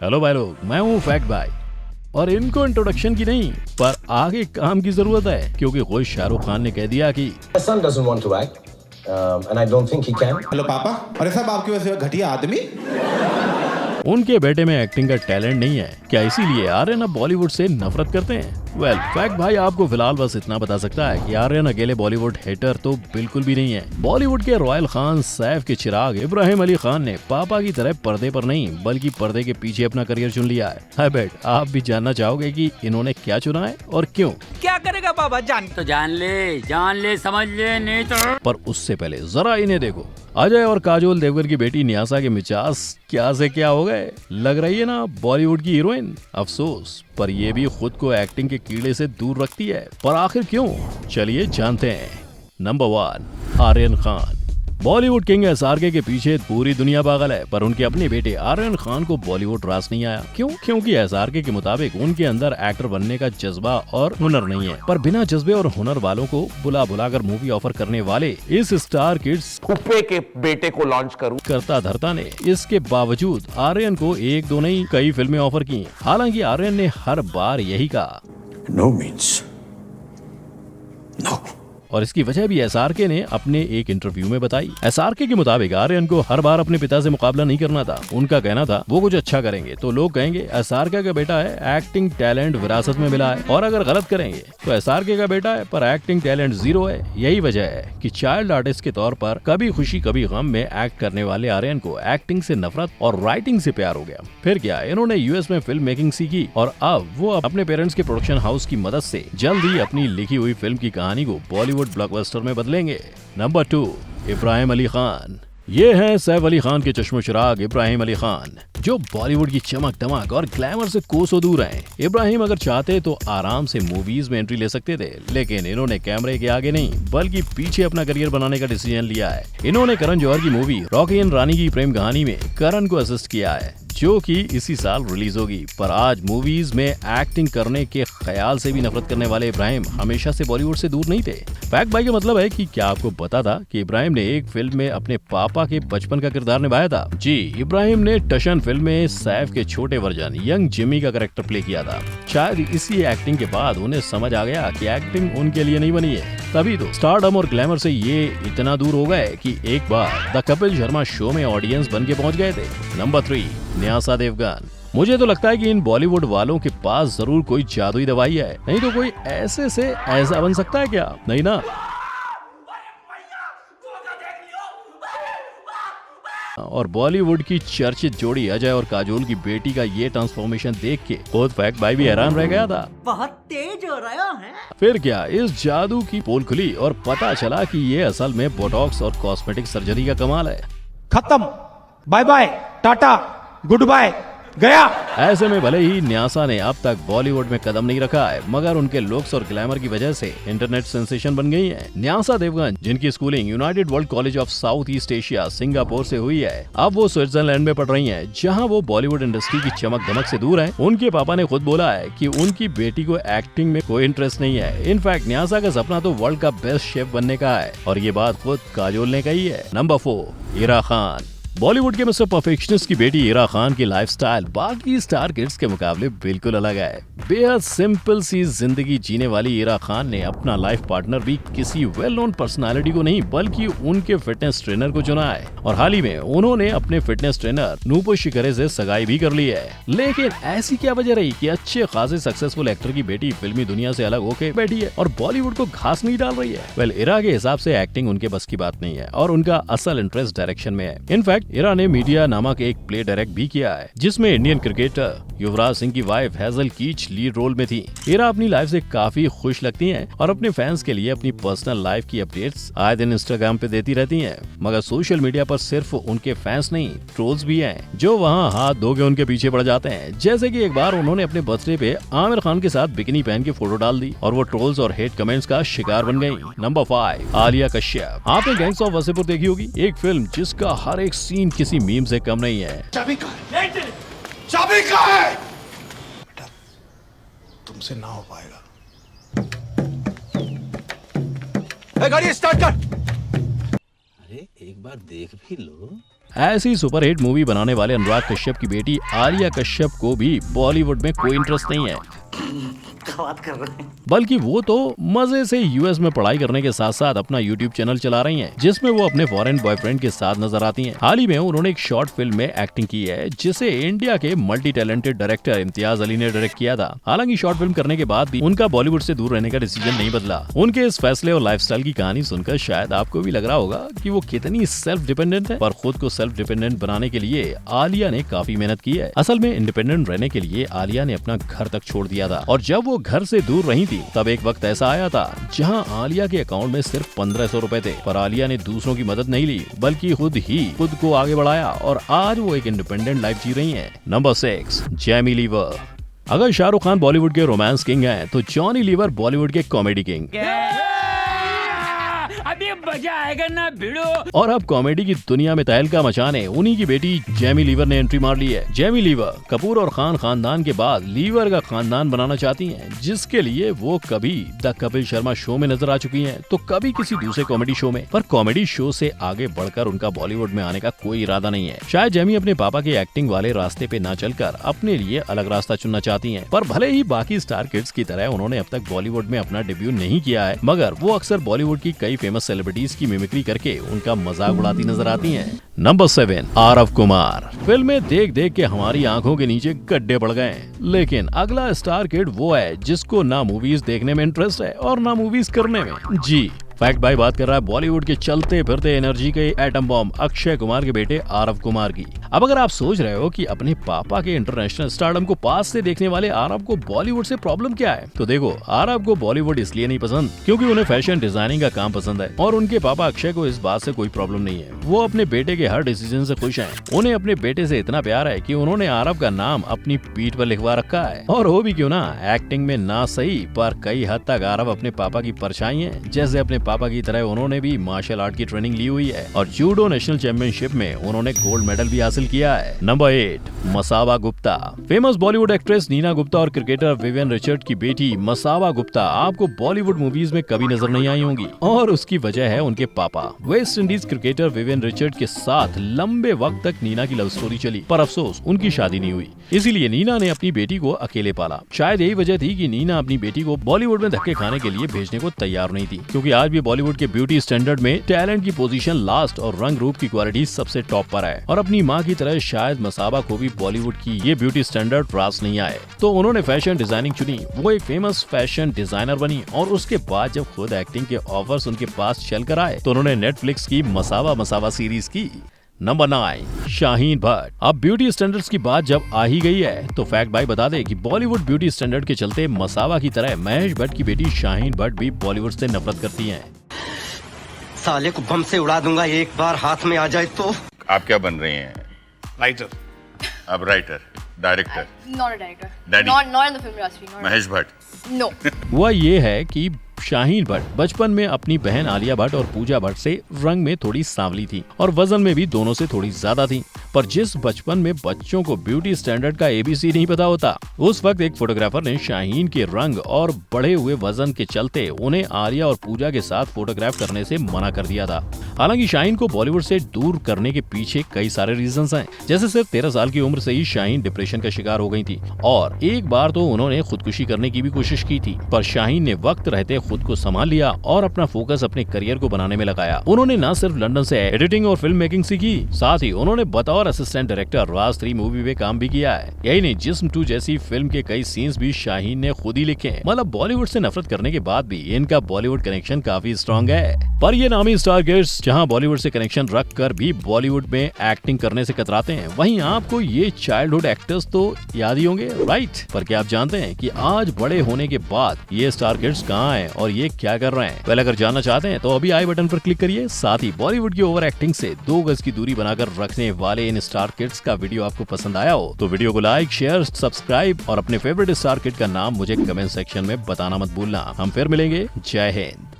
Hello भाई लोग, मैं हूँ फैक्ट भाई और इनको इंट्रोडक्शन की नहीं पर आगे काम की जरूरत है क्योंकि खुद शाहरुख खान ने कह दिया कि My son doesn't want to act, and I don't think he can. Hello पापा। अरे साहब आपके वैसे घटिया आदमी। उनके बेटे में एक्टिंग का टैलेंट नहीं है। क्या इसीलिए आर्यन अब बॉलीवुड से नफरत करते हैं? वेल, फैक्ट भाई आपको फिलहाल बस इतना बता सकता है कि आर्यन अकेले बॉलीवुड हेटर तो बिल्कुल भी नहीं है। बॉलीवुड के रॉयल खान, सैफ के चिराग इब्राहिम अली खान ने पापा की तरह पर्दे पर नहीं बल्कि पर्दे के पीछे अपना करियर चुन लिया है। आई बेट आप भी जानना चाहोगे कि इन्होंने क्या चुना है और क्यों। क्या करेगा बाबा? जान ले समझ ले, नहीं तो। पर उससे पहले जरा इन्हें देखो। अजय और काजोल देवगन की बेटी न्यासा के मिजाज क्या से क्या हो गए। लग रही है ना बॉलीवुड की हीरोइन। अफसोस, पर ये भी खुद को एक्टिंग के कीड़े से दूर रखती है। पर आखिर क्यों? चलिए जानते हैं। Number 1, Aryan Khan. Bollywood king SRK के पीछे पूरी दुनिया पागल है, पर उनके अपने बेटे आर्यन खान को बॉलीवुड रास नहीं आया। क्यों? क्योंकि एसआरके के मुताबिक उनके अंदर एक्टर बनने का जज्बा और हुनर नहीं है। पर बिना जज्बे और हुनर वालों को बुला बुलाकर मूवी ऑफर करने वाले इस स्टार किड्स फुप्पे के बेटे को लॉन्च करूं। करता धरता ने इसके बावजूद आर्यन को एक दो नहीं कई फिल्में ऑफर की। हालांकि आर्यन ने हर बार यही कहा, नो मीन्स नो। और इसकी वजह भी एसआरके ने अपने एक इंटरव्यू में बताई। एसआरके के मुताबिक आर्यन को हर बार अपने पिता से मुकाबला नहीं करना था। उनका कहना था वो कुछ अच्छा करेंगे तो लोग कहेंगे एसआरके का बेटा है, एक्टिंग टैलेंट विरासत में मिला है, और अगर गलत करेंगे तो एसआरके का बेटा है पर एक्टिंग टैलेंट जीरो है। यही वजह है कि चाइल्ड आर्टिस्ट के तौर पर कभी खुशी कभी गम में एक्ट करने वाले आर्यन को एक्टिंग से नफरत और राइटिंग से प्यार हो गया। फिर क्या, इन्होंने यूएस में फिल्म मेकिंग सीखी और अब वो अपने पेरेंट्स के प्रोडक्शन हाउस की मदद से जल्द ही अपनी लिखी हुई फिल्म की कहानी को बॉलीवुड ब्लॉकबस्टर में बदलेंगे। नंबर 2, इब्राहिम अली खान। ये हैं सैफ अली खान के चश्मो चिराग इब्राहिम अली खान, जो बॉलीवुड की चमक दमक और ग्लैमर से कोसों दूर हैं। इब्राहिम अगर चाहते तो आराम से मूवीज में एंट्री ले सकते थे, लेकिन इन्होंने कैमरे के आगे नहीं बल्कि पीछे अपना करियर बनाने का डिसीजन लिया है। इन्होंने करण जौहर की मूवी रॉकी एंड रानी की प्रेम कहानी में करण को असिस्ट किया है, जो कि इसी साल रिलीज होगी। पर आज मूवीज में एक्टिंग करने के ख्याल से भी नफरत करने वाले इब्राहिम हमेशा से बॉलीवुड से दूर नहीं थे। फैक्ट भाई का मतलब है कि क्या आपको पता था कि इब्राहिम ने एक फिल्म में अपने पापा के बचपन का किरदार निभाया था? जी, इब्राहिम ने टशन फिल्म में सैफ के छोटे वर्जन यंग जिमी का कैरेक्टर प्ले किया था। शायद इसी एक्टिंग के बाद उन्हें समझ आ गया कि एक्टिंग उनके लिए नहीं बनी है। तभी तो स्टारडम और ग्लैमर से ये इतना दूर हो गए कि एक बार द कपिल शर्मा शो में ऑडियंस बन के पहुंच गए थे। नंबर 3, न्यासा देवगन। मुझे तो लगता है कि इन बॉलीवुड वालों के पास जरूर कोई जादुई दवाई है, नहीं तो कोई ऐसे से ऐसा बन सकता है क्या? नहीं ना। और बॉलीवुड की चर्चित जोड़ी अजय और काजोल की बेटी का ये ट्रांसफॉर्मेशन देख के खुद फैक्ट भाई भी हैरान रह गया था। बहुत तेज हो रहा है। फिर क्या, इस जादू की पोल खुली और पता चला कि ये असल में बोटॉक्स और कॉस्मेटिक सर्जरी का कमाल है। खत्म, bye bye, tata, good bye, गया। ऐसे में भले ही न्यासा ने अब तक बॉलीवुड में कदम नहीं रखा है, मगर उनके लुक्स और ग्लैमर की वजह से इंटरनेट सेंसेशन बन गई हैं। न्यासा देवगन, जिनकी schooling United world college of south east Asia Singapore से हुई है, अब वो स्विट्जरलैंड में पढ़ रही हैं, जहां वो बॉलीवुड इंडस्ट्री की चमक दमक से दूर हैं। उनके पापा ने खुद बोला है कि उनकी बेटी को एक्टिंग में कोई इंटरेस्ट नहीं है। इनफैक्ट न्यासा का सपना तो वर्ल्ड का बेस्ट शेफ बनने का है, और ये बात खुद काजोल ने कही है। नंबर 4, इरा खान। बॉलीवुड के मिस्टर परफेक्शनिस्ट की बेटी इरा खान की लाइफस्टाइल बाकी स्टार किड्स के मुकाबले बिल्कुल अलग है। बेहद सिंपल सी जिंदगी जीने वाली इरा खान ने अपना लाइफ पार्टनर भी किसी वेल नोन पर्सनालिटी को नहीं बल्कि उनके फिटनेस ट्रेनर को चुना है, और हाल ही में उन्होंने अपने फिटनेस ट्रेनर नूपुर शिखरे से सगाई भी कर ली है। लेकिन ऐसी क्या वजह रही कि अच्छे खासे सक्सेसफुल एक्टर की बेटी फिल्मी दुनिया से अलग होकर बैठी है और बॉलीवुड को घास नहीं डाल रही है? वेल, इरा के हिसाब से एक्टिंग उनके बस की बात नहीं है और उनका असल इंटरेस्ट डायरेक्शन में है। इनफैक्ट इरा ने मीडिया नामक एक प्ले डायरेक्ट भी किया है, जिसमें इंडियन क्रिकेटर युवराज सिंह की वाइफ हेजल कीच लीड रोल में थी। इरा अपनी लाइफ से काफी खुश लगती हैं और अपने फैंस के लिए अपनी पर्सनल लाइफ की अपडेट्स आए दिन इंस्टाग्राम पे देती रहती हैं। मगर सोशल मीडिया पर सिर्फ उनके फैंस नहीं, ट्रोल्स भी हैं, जो वहां हाथ धो के उनके पीछे पड़ जाते हैं। जैसे कि एक बार उन्होंने अपने बर्थडे पे आमिर खान के साथ बिकिनी पहन के फोटो डाल दी और वो ट्रोल्स और हेट कमेंट्स का शिकार बन गयी। नंबर 5, आलिया कश्यप। आपने गैंग्स ऑफ वासेपुर देखी होगी, एक फिल्म जिसका हर एक सीन किसी मीम से कम नहीं है। चाबी कहाँ है? चाबी कहाँ है? बेटा, तुमसे ना हो पाएगा। गाड़ी स्टार्ट कर। अरे एक बार देख भी लो। ऐसी सुपरहिट मूवी बनाने वाले अनुराग कश्यप की बेटी आलिया कश्यप को भी बॉलीवुड में कोई इंटरेस्ट नहीं है, बल्कि वो तो मजे से यूएस में पढ़ाई करने के साथ साथ अपना यूट्यूब चैनल चला रही हैं, जिसमें वो अपने फॉरेन बॉयफ्रेंड के साथ नजर आती हैं। हाल ही में उन्होंने एक शॉर्ट फिल्म में एक्टिंग की है, जिसे इंडिया के multi talented director Imtiaz Ali ने डायरेक्ट किया था। हालांकि शॉर्ट फिल्म करने के बाद भी उनका बॉलीवुड से दूर रहने का डिसीजन नहीं बदला। उनके इस फैसले और लाइफस्टाइल की कहानी सुनकर शायद आपको भी लग रहा होगा कि वो कितनी सेल्फ डिपेंडेंट है, पर खुद को सेल्फ डिपेंडेंट बनाने के लिए आलिया ने काफी मेहनत की है। असल में इंडिपेंडेंट रहने के लिए आलिया ने अपना घर तक छोड़ दिया था, और जब वो घर से दूर रही थी तब एक वक्त ऐसा आया था जहां आलिया के अकाउंट में सिर्फ 1500 रुपए थे, पर आलिया ने दूसरों की मदद नहीं ली, बल्कि खुद को आगे बढ़ाया, और आज वो एक इंडिपेंडेंट लाइफ जी रही हैं। नंबर 6, जेमी लीवर। अगर शाहरुख खान बॉलीवुड के रोमांस किंग हैं, तो जॉनी लीवर बॉलीवुड के कॉमेडी किंग। अभी मजा आएगा ना भिड़ो। और अब कॉमेडी की दुनिया में तहलका मचाने उन्हीं की बेटी जेमी लीवर ने एंट्री मार ली है। जेमी लीवर कपूर और खान खानदान के बाद लीवर का खानदान बनाना चाहती हैं, जिसके लिए वो कभी द कपिल शर्मा शो में नजर आ चुकी हैं, तो कभी किसी दूसरे कॉमेडी शो में। पर कॉमेडी शो से आगे बढ़कर उनका बॉलीवुड में आने का कोई इरादा नहीं है। शायद जेमी अपने पापा के एक्टिंग वाले रास्ते पे न चलकर अपने लिए अलग रास्ता चुनना चाहती हैं। पर भले ही बाकी स्टार किड्स की तरह उन्होंने अब तक बॉलीवुड में अपना डेब्यू नहीं किया है, मगर वो अक्सर बॉलीवुड की कई फेमस सेलिब्रिटीज की मिमिक्री करके उनका मजाक उड़ाती नजर आती हैं। नंबर 7, आरव कुमार। फिल्में देख देख के हमारी आंखों के नीचे गड्ढे पड़ गए, लेकिन अगला स्टार किड वो है जिसको ना मूवीज देखने में इंटरेस्ट है और ना मूवीज करने में। जी फैक्ट भाई बात कर रहा है बॉलीवुड के चलते फिरते एनर्जी के एटम बॉम्ब अक्षय कुमार के बेटे आरव कुमार की। अब अगर आप सोच रहे हो कि अपने पापा के इंटरनेशनल स्टारडम को पास से देखने वाले आरव को बॉलीवुड से प्रॉब्लम क्या है, तो देखो आरव को बॉलीवुड इसलिए नहीं पसंद क्योंकि उन्हें फैशन डिजाइनिंग का काम पसंद है, और उनके पापा अक्षय को इस बात से कोई प्रॉब्लम नहीं है। वो अपने बेटे के हर डिसीजन से खुश हैं। उन्हें अपने बेटे से इतना प्यार है कि उन्होंने आरव का नाम अपनी पीठ पर लिखवा रखा है। और हो भी क्यों ना, एक्टिंग में ना सही पर कई हद तक आरव अपने पापा की परछाई है। जैसे अपने पापा की तरह उन्होंने भी मार्शल आर्ट की ट्रेनिंग ली हुई है, और जूडो नेशनल चैंपियनशिप में उन्होंने गोल्ड मेडल भी हासिल किया है। Number 8, Masaba Gupta. Famous Bollywood actress Neena Gupta और क्रिकेटर विवियन रिचर्ड की बेटी मसावा गुप्ता आपको बॉलीवुड मूवीज में कभी नजर नहीं आई होंगी, और उसकी वजह है उनके पापा। West Indies cricketer Vivian Richard के साथ लंबे वक्त तक नीना की लव स्टोरी चली, पर अफसोस उनकी शादी नहीं हुई। इसीलिए नीना ने अपनी बेटी को अकेले पाला। शायद यही वजह थी कि नीना अपनी बेटी को बॉलीवुड में धक्के खाने के लिए भेजने को तैयार नहीं थी, क्योंकि आज भी बॉलीवुड के ब्यूटी स्टैंडर्ड में टैलेंट की पोजीशन लास्ट और रंग रूप की क्वालिटी सबसे टॉप पर है। और अपनी माँ की तरह शायद मसाबा को भी बॉलीवुड की ये ब्यूटी स्टैंडर्ड रास नहीं आए, तो उन्होंने फैशन डिजाइनिंग चुनी। वो एक फेमस फैशन डिजाइनर बनी, और उसके बाद जब खुद एक्टिंग के ऑफर्स उनके पास चल कर आए तो उन्होंने नेटफ्लिक्स की मसावा सीरीज की। नंबर 9, शाहीन भट्ट। अब ब्यूटी स्टैंडर्ड्स की बात जब आ ही गई है, तो फैक्ट भाई बता दे कि बॉलीवुड ब्यूटी स्टैंडर्ड के चलते मसावा की तरह महेश भट्ट की बेटी शाहीन भट्ट भी बॉलीवुड से नफरत करती हैं। साले को बम से उड़ा दूंगा एक बार हाथ में आ जाए तो। आप क्या बन रहे हैं? राइटर। अब writer, director, Not a director. Daddy. Not in the film industry. Mahesh Bhatt. No. हुआ ये है कि शाहीन भट्ट बचपन में अपनी बहन आलिया भट्ट और पूजा भट्ट से रंग में थोड़ी सांवली थी, और वजन में भी दोनों से थोड़ी ज्यादा थी। पर जिस बचपन में बच्चों को ब्यूटी स्टैंडर्ड का ABC नहीं पता होता, उस वक्त एक फोटोग्राफर ने शाहीन के रंग और बढ़े हुए वजन के चलते उन्हें आलिया और पूजा के साथ फोटोग्राफ करने से मना कर दिया था। हालांकि शाहीन को बॉलीवुड से दूर करने के पीछे कई सारे रीजंस हैं। जैसे सिर्फ 13 साल की उम्र से ही शाहीन डिप्रेशन का शिकार हो गई थी, और एक बार तो उन्होंने खुदकुशी करने की भी कोशिश की थी, पर शाहीन ने वक्त रहते खुद को संभाल लिया और अपना फोकस अपने करियर को बनाने में लगाया। उन्होंने न सिर्फ लंदन से एडिटिंग और फिल्म मेकिंग सीखी, साथ ही उन्होंने बतौर असिस्टेंट डायरेक्टर राज 3 मूवी में काम भी किया है। यही नहीं, जिस्म 2 जैसी फिल्म के कई सीन्स भी शाहीन ने खुद ही लिखे हैं। मतलब बॉलीवुड से नफरत करने के बाद भी इनका बॉलीवुड कनेक्शन काफी स्ट्रॉन्ग है। पर ये नामी स्टार किड्स जहां बॉलीवुड से कनेक्शन रख कर भी बॉलीवुड में एक्टिंग करने से कतराते हैं, वहीं आपको ये चाइल्डहुड एक्टर्स तो याद ही होंगे, राइट? पर क्या आप जानते हैं कि आज बड़े होने के बाद ये स्टार किड्स कहाँ हैं और ये क्या कर रहे हैं? पहले अगर जानना चाहते हैं तो अभी आई बटन पर क्लिक करिए। साथ ही बॉलीवुड की ओवर एक्टिंग से 2 गज की दूरी बनाकर रखने वाले इन स्टार किड्स का वीडियो आपको पसंद आया हो तो वीडियो को लाइक, शेयर, सब्सक्राइब और अपने फेवरेट स्टार किड का नाम मुझे कमेंट सेक्शन में बताना मत भूलना। हम फिर मिलेंगे। जय हिंद।